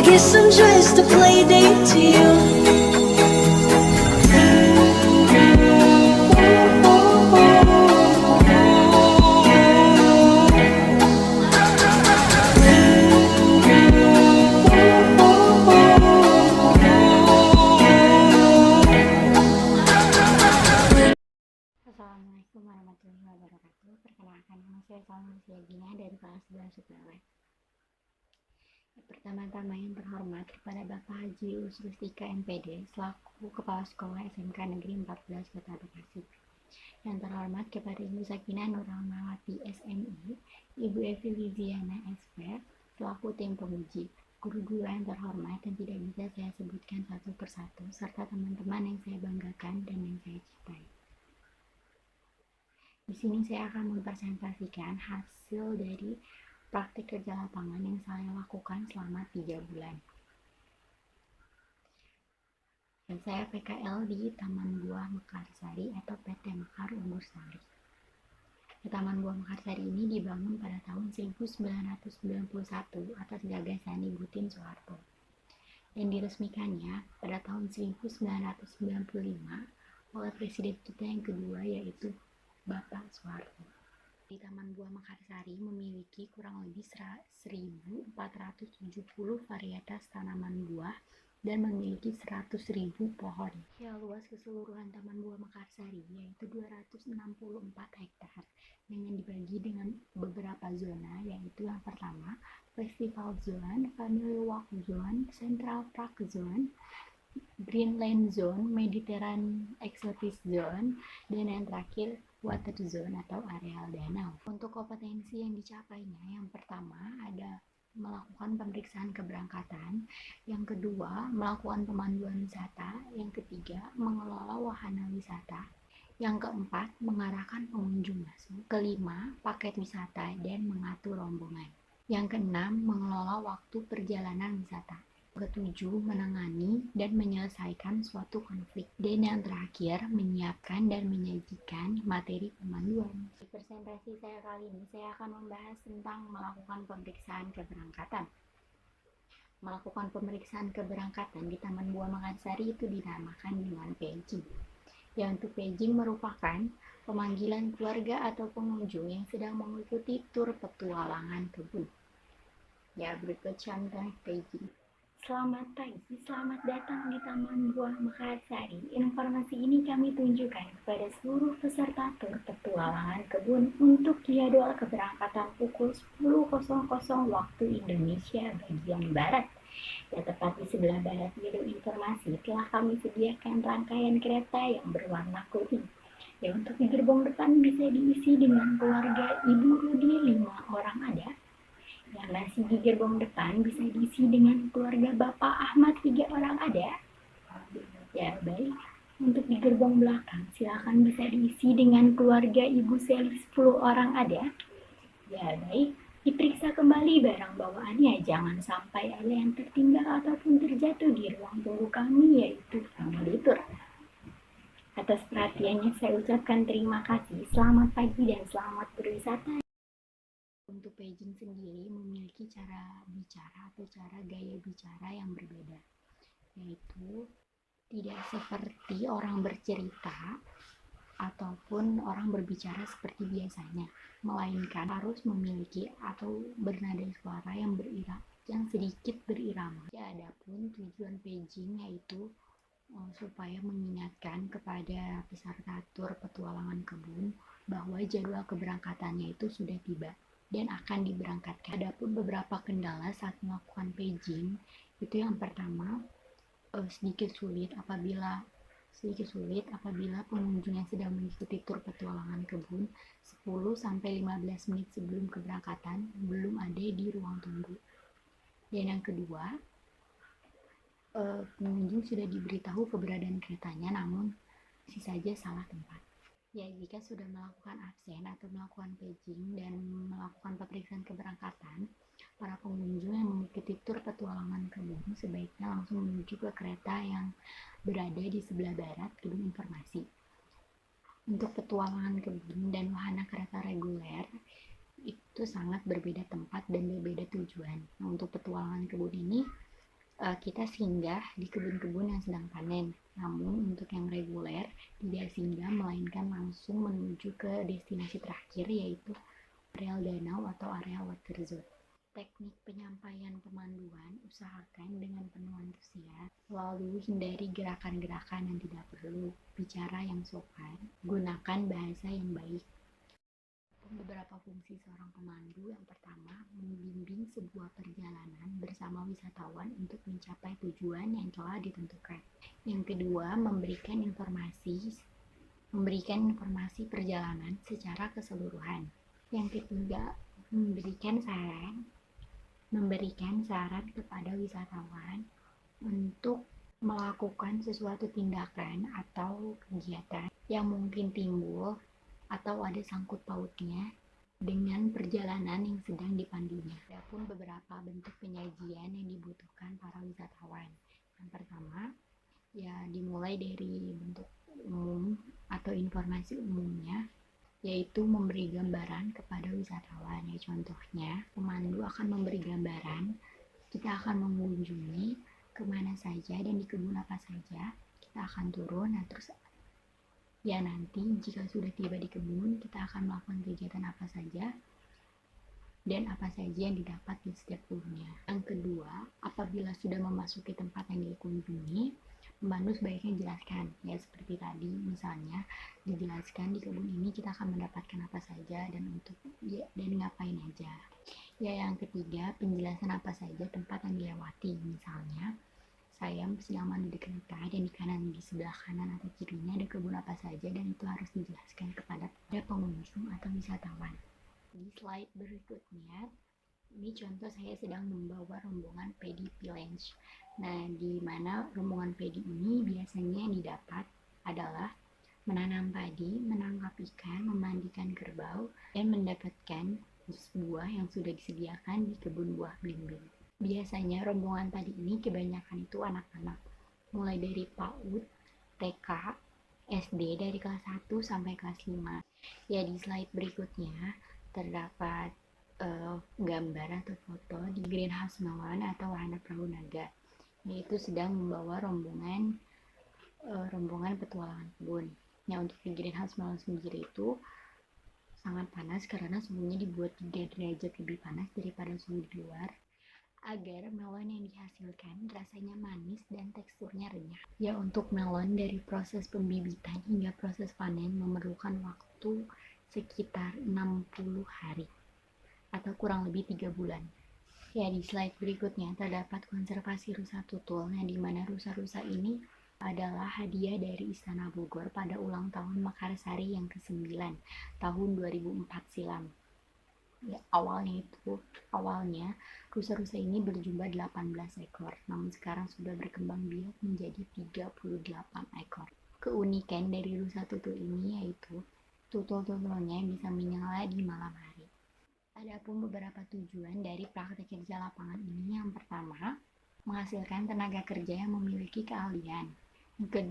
guess I'm just a play date to you. Assalamualaikum warahmatullahi wabarakatuh. Perkenalkan, nama saya Salma Siagina dari kelas 11 IPB. Pertama-tama yang terhormat kepada Bapak Haji Usrustika MPD selaku Kepala Sekolah SMK Negeri 14 Kota Bekasi. Yang terhormat kepada Ibu Sakinah Nurrahmawati SMI, Ibu Evi Liziana SP selaku tim penguji, guru-guru yang terhormat dan tidak bisa saya sebutkan satu persatu, serta teman-teman yang saya banggakan dan yang saya cintai. Di sini saya akan mempresentasikan hasil dari praktik kerja lapangan yang saya lakukan selama 3 bulan. Dan saya PKL di Taman Buah Mekarsari atau PT Mekar Unggul Sari. Taman Buah Mekarsari ini dibangun pada tahun 1991 atas gagasan Ibu Tien Soeharto. Dan diresmikannya pada tahun 1995 oleh Presiden kita yang kedua, yaitu Bapak Soeharto. Di Taman Buah Mekarsari memiliki kurang lebih 1.470 varietas tanaman buah dan memiliki 100.000 pohon. Ya, luas keseluruhan Taman Buah Mekarsari yaitu 264 hektar dengan dibagi dengan beberapa zona, yaitu yang pertama Festival Zone, Family Walk Zone, Central Park Zone, Greenland Zone, Mediterranean Exotic Zone, dan yang terakhir Water Zone atau areal danau. Untuk kompetensi yang dicapainya, yang pertama ada melakukan pemeriksaan keberangkatan, yang kedua melakukan pemanduan wisata, yang ketiga mengelola wahana wisata, yang keempat mengarahkan pengunjung masuk, kelima paket wisata dan mengatur rombongan, yang keenam mengelola waktu perjalanan wisata, ketujuh menangani dan menyelesaikan suatu konflik, dan yang terakhir menyiapkan dan menyajikan materi pemanduan. Di presentasi saya kali ini saya akan membahas tentang melakukan pemeriksaan keberangkatan. Melakukan pemeriksaan keberangkatan di Taman Buah Mekarsari itu dinamakan dengan paging. Yang untuk paging merupakan pemanggilan keluarga atau pengunjung yang sedang mengikuti tur petualangan kebun. Ya, berikut contoh paging. Selamat pagi, selamat datang di Taman Buah Mekarsari. Informasi ini kami tunjukkan kepada seluruh peserta tur petualangan kebun untuk jadwal keberangkatan pukul 10.00 waktu Indonesia bagian Barat. Ya, tepat di sebelah barat gedung informasi telah kami sediakan rangkaian kereta yang berwarna kuning. Ya, untuk di gerbong depan bisa diisi dengan keluarga Ibu Rudi 5 orang ada. Yang masih di gerbong depan bisa diisi dengan keluarga Bapak Ahmad 3 orang ada. Ya, baik. Untuk di gerbong belakang silakan bisa diisi dengan keluarga Ibu Seli 10 orang ada. Ya, baik. Diperiksa kembali barang bawaannya, jangan sampai ada yang tertinggal ataupun terjatuh di ruang tunggu kami, yaitu family tour. Atas perhatiannya saya ucapkan terima kasih. Selamat pagi dan selamat berwisata. Untuk paging sendiri memiliki cara bicara atau cara gaya bicara yang berbeda, yaitu tidak seperti orang bercerita ataupun orang berbicara seperti biasanya, melainkan harus memiliki atau bernada suara yang sedikit berirama. Adapun tujuan paging yaitu supaya mengingatkan kepada peserta tur petualangan kebun bahwa jadwal keberangkatannya itu sudah tiba dan akan diberangkatkan. Adapun beberapa kendala saat melakukan paging itu yang pertama sedikit sulit apabila pengunjung yang sedang mengikuti tur petualangan kebun 10-15 menit sebelum keberangkatan belum ada di ruang tunggu. Dan yang kedua, pengunjung sudah diberitahu keberadaan keretanya namun masih saja salah tempat. Ya, jika sudah melakukan absen atau melakukan paging dan melakukan pemeriksaan keberangkatan, para pengunjung yang mengikuti tur petualangan kebun sebaiknya langsung menuju ke kereta yang berada di sebelah barat gedung informasi. Untuk petualangan kebun dan wahana kereta reguler itu sangat berbeda tempat dan berbeda tujuan. Nah, untuk petualangan kebun ini kita singgah di kebun-kebun yang sedang panen. Namun untuk yang reguler tidak singgah, melainkan langsung menuju ke destinasi terakhir, yaitu areal danau atau area water zone. Teknik penyampaian pemanduan usahakan dengan penuh antusias, lalu hindari gerakan-gerakan yang tidak perlu, bicara yang sopan, gunakan bahasa yang baik. Beberapa fungsi seorang pemandu: yang pertama, membimbing sebuah perjalanan bersama wisatawan untuk mencapai tujuan yang telah ditentukan. Yang kedua, memberikan informasi perjalanan secara keseluruhan. Yang ketiga, memberikan saran kepada wisatawan untuk melakukan sesuatu tindakan atau kegiatan yang mungkin timbul atau ada sangkut pautnya dengan perjalanan yang sedang dipandunya. Ada pun beberapa bentuk penyajian yang dibutuhkan para wisatawan. Yang pertama, ya dimulai dari bentuk umum atau informasi umumnya, yaitu memberi gambaran kepada wisatawan. Ya, contohnya, pemandu akan memberi gambaran, kita akan mengunjungi kemana saja dan di kebun apa saja, kita akan turun. Nah, terus ya nanti jika sudah tiba di kebun, kita akan melakukan kegiatan apa saja dan apa saja yang didapat di setiap kebunnya. Yang kedua, apabila sudah memasuki tempat yang dikunjungi, pemandu sebaiknya jelaskan, ya seperti tadi misalnya dijelaskan di kebun ini kita akan mendapatkan apa saja dan ngapain aja. Ya, yang ketiga, penjelasan apa saja tempat yang dilewati. Misalnya saya sedang mandu di kereta dan di sebelah kanan atau kirinya ada kebun apa saja, dan itu harus dijelaskan kepada pengunjung atau wisatawan. Di slide berikutnya, ini contoh saya sedang membawa rombongan padi village. Nah, di mana rombongan padi ini biasanya yang didapat adalah menanam padi, menangkap ikan, memandikan kerbau, dan mendapatkan jus buah yang sudah disediakan di kebun buah blimbing. Biasanya rombongan tadi ini kebanyakan itu anak-anak, mulai dari PAUD, TK, SD dari kelas 1 sampai kelas 5. Ya, di slide berikutnya terdapat gambar atau foto di greenhouse melon atau wahana perahu naga, yaitu sedang membawa rombongan petualangan kebun. Nah, untuk di greenhouse melon sendiri itu sangat panas karena suhunya dibuat 3 derajat lebih panas daripada suhu di luar, agar melon yang dihasilkan rasanya manis dan teksturnya renyah. Ya, untuk melon dari proses pembibitan hingga proses panen memerlukan waktu sekitar 60 hari atau kurang lebih 3 bulan. Ya, di slide berikutnya terdapat konservasi rusa tutul, yang dimana rusa-rusa ini adalah hadiah dari Istana Bogor pada ulang tahun Mekarsari yang ke-9 tahun 2004 silam. Ya, awalnya rusa-rusa ini berjumlah 18 ekor, namun sekarang sudah berkembang biak menjadi 38 ekor. Keunikan dari rusa tutul ini yaitu tutul-tutulnya bisa menyala di malam hari. Adapun beberapa tujuan dari praktek kerja lapangan ini: yang pertama, menghasilkan tenaga kerja yang memiliki keahlian. Yang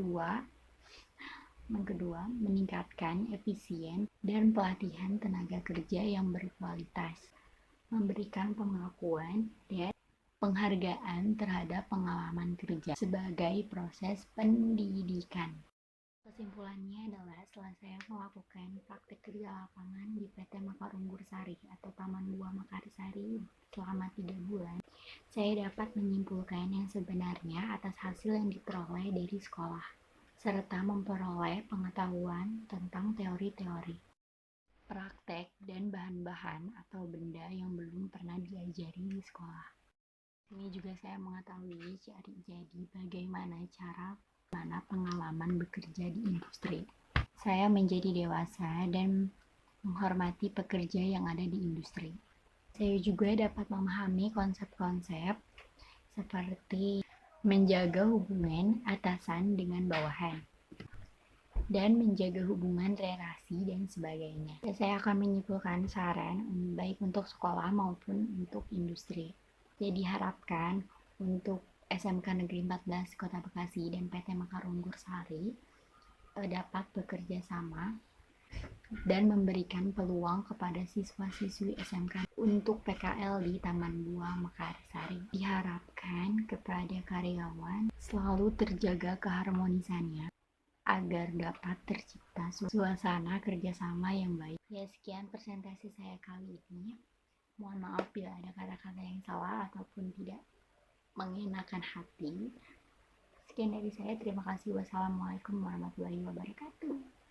kedua, meningkatkan efisien dan pelatihan tenaga kerja yang berkualitas, memberikan pengakuan dan penghargaan terhadap pengalaman kerja sebagai proses pendidikan. Kesimpulannya adalah, setelah saya melakukan praktek kerja lapangan di PT Mekar Unggur Sari atau Taman Buah Mekarsari selama 3 bulan, saya dapat menyimpulkan yang sebenarnya atas hasil yang diperoleh dari sekolah, serta memperoleh pengetahuan tentang teori-teori, praktek, dan bahan-bahan atau benda yang belum pernah diajari di sekolah. Ini juga saya mengetahui jadi bagaimana pengalaman bekerja di industri. Saya menjadi dewasa dan menghormati pekerja yang ada di industri. Saya juga dapat memahami konsep-konsep seperti menjaga hubungan atasan dengan bawahan dan menjaga hubungan relasi dan sebagainya. Saya akan menyimpulkan saran baik untuk sekolah maupun untuk industri. Jadi diharapkan untuk SMK Negeri 14 Kota Bekasi dan PT Mekar Unggur Sari dapat bekerja sama dan memberikan peluang kepada siswa-siswi SMK untuk PKL di Taman Buah Mekarsari. Diharapkan kepada karyawan selalu terjaga keharmonisannya agar dapat tercipta suasana kerjasama yang baik. Ya, sekian presentasi saya kali ini. Mohon maaf bila ada kata-kata yang salah ataupun tidak mengenakan hati. Sekian dari saya, terima kasih. Wassalamualaikum warahmatullahi wabarakatuh.